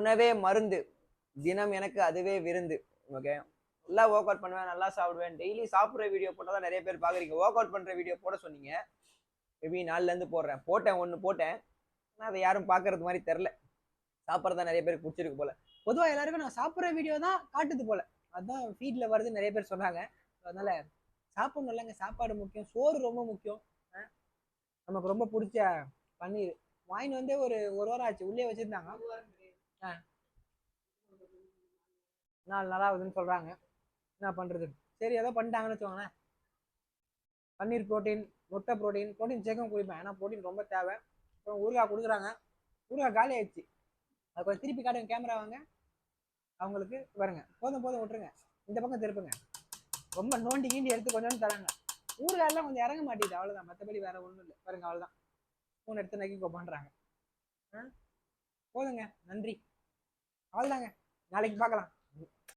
உணவே மருந்து, தினம் எனக்கு அதுவே விருந்து. ஓகே, நல்லா ஒர்க் அவுட் பண்ணுவேன், நல்லா சாப்பிடுவேன். டெய்லி சாப்பிட்ற வீடியோ போட்டால் தான் நிறைய பேர் பார்க்குறீங்க. ஒர்க் அவுட் பண்ணுற வீடியோ போட சொன்னீங்க, மேபி நாலுலேருந்து போடுறேன். ஒன்று போட்டேன், ஆனால் அதை யாரும் பார்க்கறது மாதிரி தெரில. சாப்பிட்றதா நிறைய பேருக்கு பிடிச்சிருக்கு போல. பொதுவாக எல்லாருக்கும் நான் சாப்பிட்ற வீடியோ தான் காட்டுது போல, அதுதான் ஃபீட்ல வருது நிறைய பேர் சொன்னாங்க. அதனால சாப்பிடணும் இல்லைங்க, சாப்பாடு முக்கியம், சோறு ரொம்ப முக்கியம். நமக்கு ரொம்ப பிடிச்ச பன்னீர் வாங்கிட்டு வந்து ஒரு வாரம் ஆச்சு, உள்ளே வச்சிருந்தாங்க. 4 நாளாகுதுன்னு சொல்றாங்க. என்ன பண்றது, சரி ஏதோ பண்ணிட்டாங்கன்னு வச்சுக்கோங்களேன். பன்னீர் ப்ரோட்டீன், முட்டை ப்ரோட்டீன், ப்ரோட்டீன் சேக்கும் குடிப்பேன், ஏன்னா ப்ரோட்டீன் ரொம்ப தேவை. அப்புறம் ஊறுகாய் கொடுக்குறாங்க, ஊறுகாய் காலி ஆயிடுச்சு. அது கொஞ்சம் திருப்பி காட்டுங்க, கேமரா வாங்க அவங்களுக்கு பாருங்க. போதும் விட்டுருங்க, இந்த பக்கம் திருப்புங்க. ரொம்ப நோண்டி கீண்டி எடுத்து கொஞ்சம் தராங்க. ஊறுகாயெல்லாம் கொஞ்சம் இறங்க மாட்டேங்குது, அவ்வளோதான். மற்றபடி வேற ஒன்றும் இல்லை. பாருங்க, அவ்வளோதான். 3 எடுத்து நக்கி பண்றாங்க. போதுங்க, நன்றி, அவ்வளோதாங்க. நாளைக்கு பார்க்கலாம்.